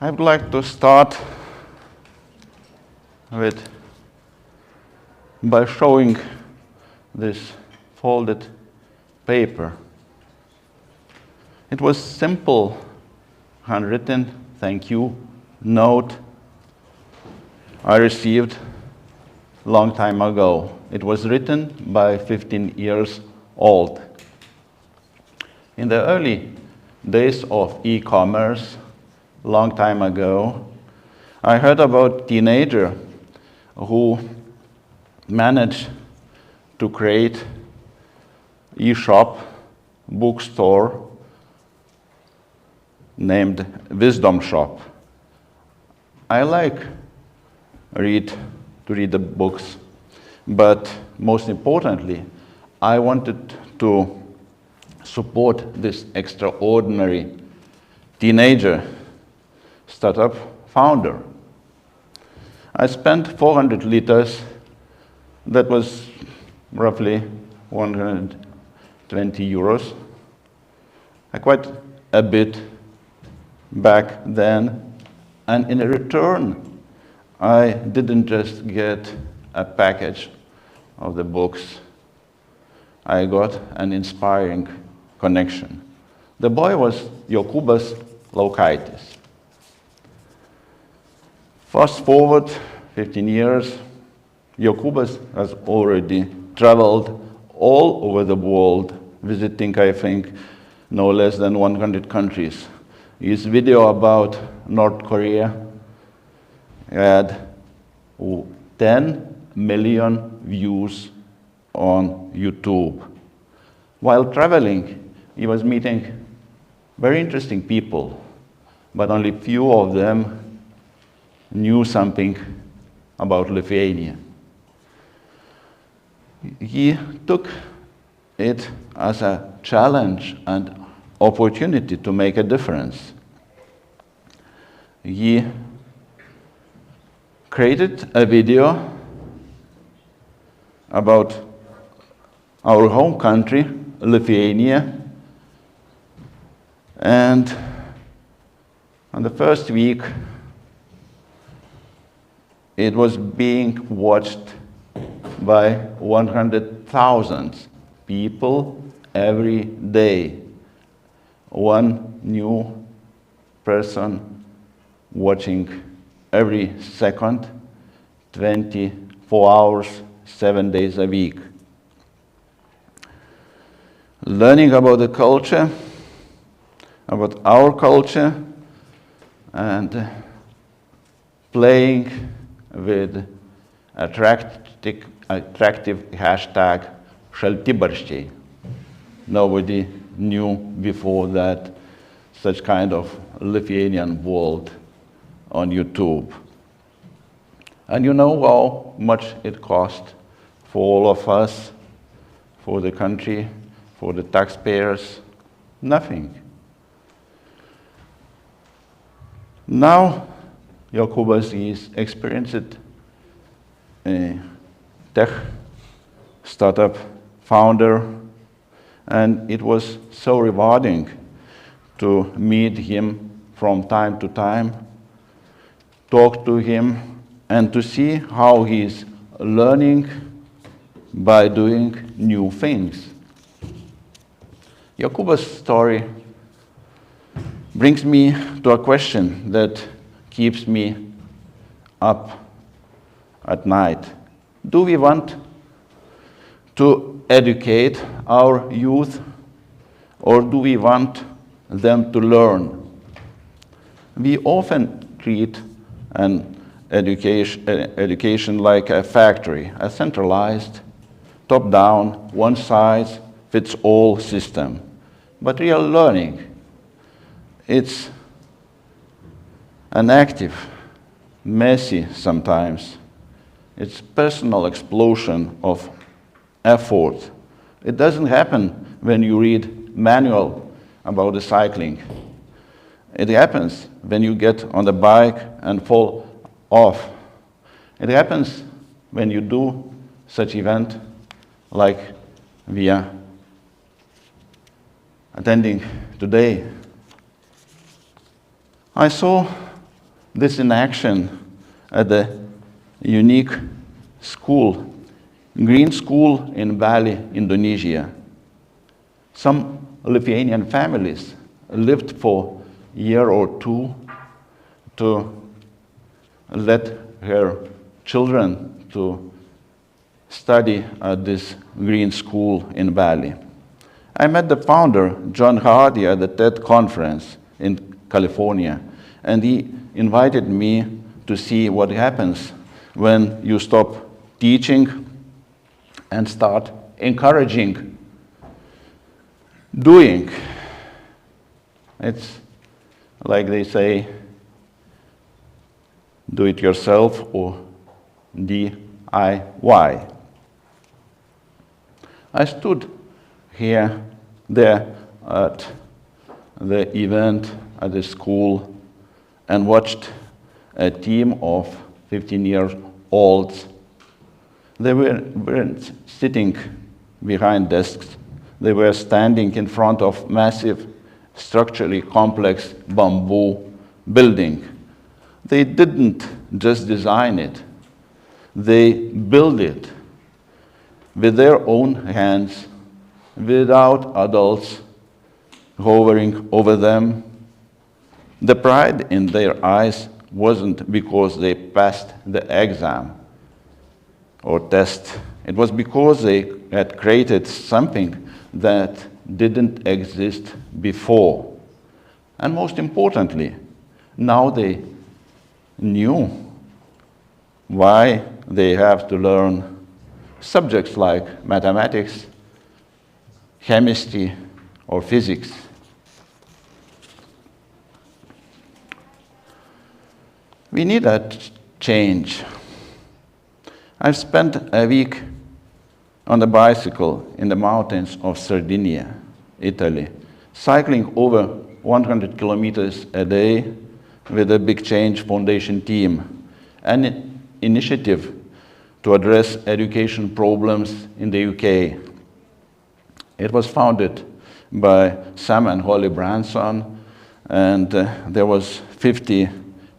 I would like to start by showing this folded paper. It was simple, handwritten thank you note I received a long time ago. It was written by 15 years old. In the early days of e-commerce, long time ago, I heard about a teenager who managed to create e-shop, bookstore named Wisdom Shop. I like to read the books, but most importantly, I wanted to support this extraordinary teenager startup founder. I spent 400 liters, that was roughly 120 euros, quite a bit back then, and in return, I didn't just get a package of the books, I got an inspiring connection. The boy was Jokūbas Laukaitis. Fast forward 15 years, Jokūbas has already traveled all over the world, visiting, I think, no less than 100 countries. His video about North Korea had 10 million views on YouTube. While traveling, he was meeting very interesting people, but only few of them knew something about Lithuania. He took it as a challenge and opportunity to make a difference. He created a video about our home country, Lithuania, and on the first week, it was being watched by 100,000 people every day. One new person watching every second, 24 hours, 7 days a week. Learning about the culture, about our culture, and playing with attractive hashtag šaltibarščiai. Nobody knew before that such kind of Lithuanian world on YouTube. And you know how much it cost for all of us, for the country, for the taxpayers? Nothing. Now, Jokūbas is experienced tech startup founder, and it was so rewarding to meet him from time to time, talk to him, and to see how he's learning by doing new things. Jokūbas' story brings me to a question that keeps me up at night. Do we want to educate our youth, or do we want them to learn? We often treat an education like a factory, a centralized, top-down, one-size-fits-all system. But real learning, it's an active, messy sometimes. It's personal explosion of effort. It doesn't happen when you read manual about the cycling. It happens when you get on the bike and fall off. It happens when you do such event like we are attending today. I saw this in action at the unique school, Green School in Bali, Indonesia. Some Lithuanian families lived for a year or two to let her children to study at this Green School in Bali. I met the founder, John Hardy, at the TED conference in California, and he invited me to see what happens when you stop teaching and start encouraging doing. It's like they say, do it yourself or DIY. I stood there at the event at the school and watched a team of 15-year-olds. They weren't sitting behind desks. They were standing in front of massive, structurally complex bamboo building. They didn't just design it. They built it with their own hands, without adults hovering over them. The pride in their eyes wasn't because they passed the exam or test. It was because they had created something that didn't exist before. And most importantly, now they knew why they have to learn subjects like mathematics, chemistry, or physics. We need that change. I've spent a week on the bicycle in the mountains of Sardinia, Italy, cycling over 100 kilometers a day with the Big Change Foundation team, an initiative to address education problems in the UK. It was founded by Sam and Holly Branson, and there was 50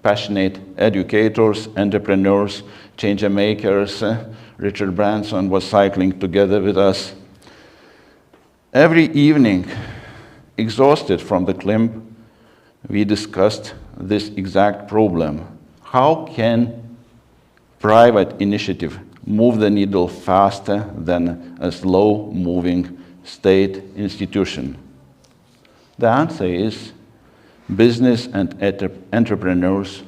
passionate educators, entrepreneurs, change makers. Richard Branson was cycling together with us. Every evening, exhausted from the climb, we discussed this exact problem. How can private initiative move the needle faster than a slow-moving state institution? The answer is business and entrepreneurs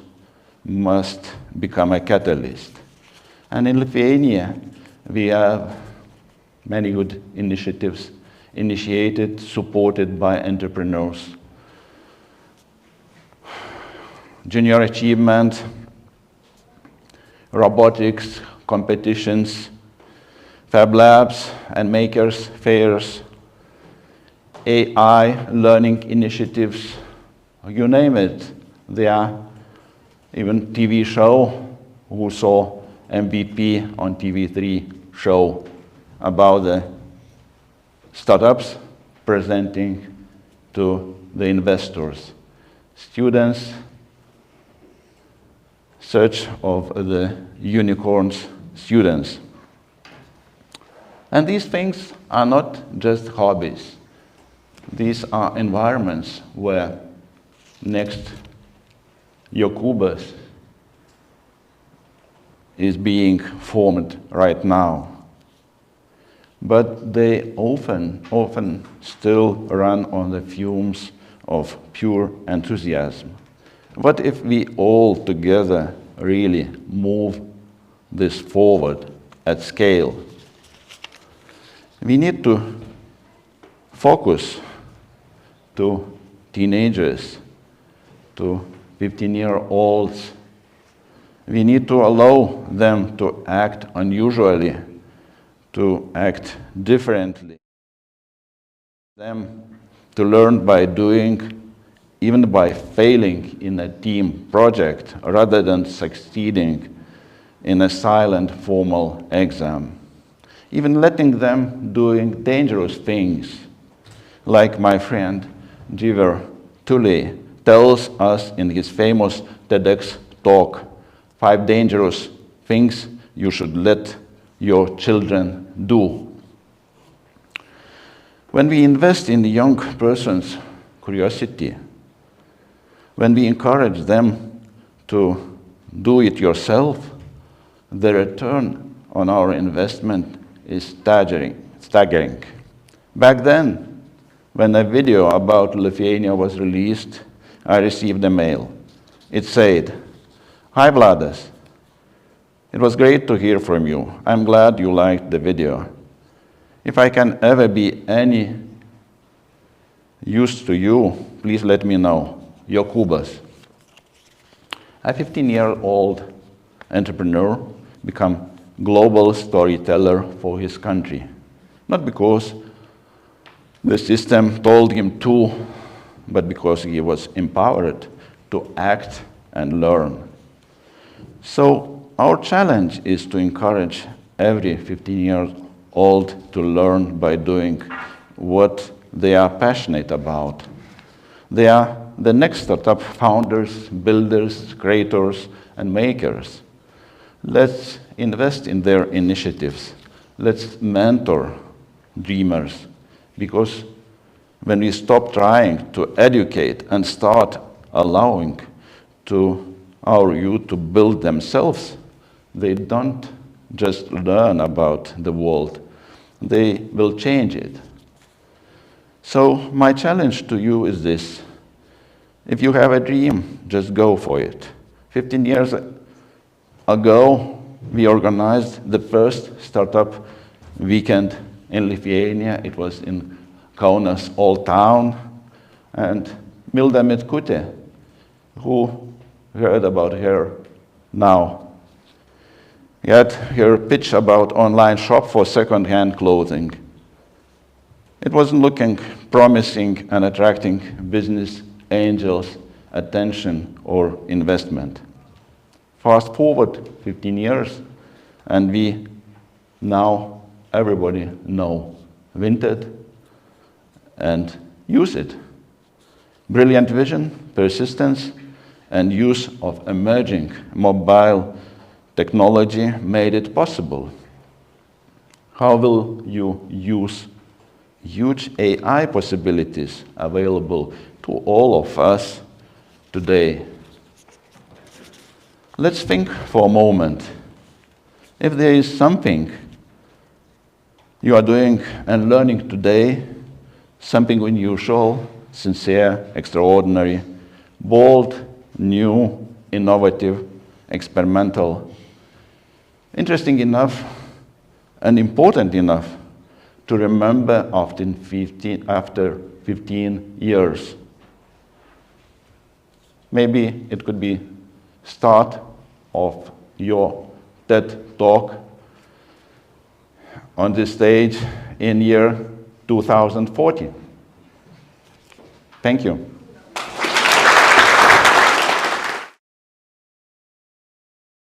must become a catalyst. And in Lithuania, we have many good initiatives initiated, supported by entrepreneurs. Junior achievement, robotics competitions, Fab Labs and makers fairs, AI learning initiatives, you name it. There are even TV show who saw MVP on TV3 show about the startups presenting to the investors. Students search of the unicorns students. And these things are not just hobbies. These are environments where next Jokubas is being formed right now. But they often still run on the fumes of pure enthusiasm. What if we all together really move this forward at scale? We need to focus to teenagers, to 15-year-olds. We need to allow them to act unusually, to act differently. Them to learn by doing, even by failing in a team project, rather than succeeding in a silent formal exam. Even letting them doing dangerous things, like my friend Jiver Tully tells us in his famous TEDx talk, 5 dangerous things you should let your children do. When we invest in the young person's curiosity, when we encourage them to do it yourself, the return on our investment is staggering. Back then, when a video about Lithuania was released, I received a mail. It said, "Hi Vladas, it was great to hear from you. I'm glad you liked the video. If I can ever be any use to you, please let me know. Jokūbas." A 15-year-old entrepreneur became global storyteller for his country. Not because the system told him to, but because he was empowered to act and learn. So our challenge is to encourage every 15-year-old to learn by doing what they are passionate about. They are the next startup founders, builders, creators, and makers. Let's invest in their initiatives. Let's mentor dreamers, because when we stop trying to educate and start allowing to our youth to build themselves, they don't just learn about the world, they will change it. So my challenge to you is this. If you have a dream, just go for it. 15 years ago, we organized the first startup weekend in Lithuania. It was in Kaunas Old Town. And Milda Mitkutė, who heard about her now, had her pitch about online shop for second-hand clothing. It wasn't looking promising and attracting business angels' attention or investment. Fast forward 15 years, and we now, everybody know Vinted and use it. Brilliant vision, persistence, and use of emerging mobile technology made it possible. How will you use huge AI possibilities available to all of us today? Let's think for a moment. If there is something you are doing and learning today, something unusual, sincere, extraordinary, bold, new, innovative, experimental, interesting enough and important enough to remember after 15 years. Maybe it could be start of your TED Talk on this stage in year 2040. Thank you.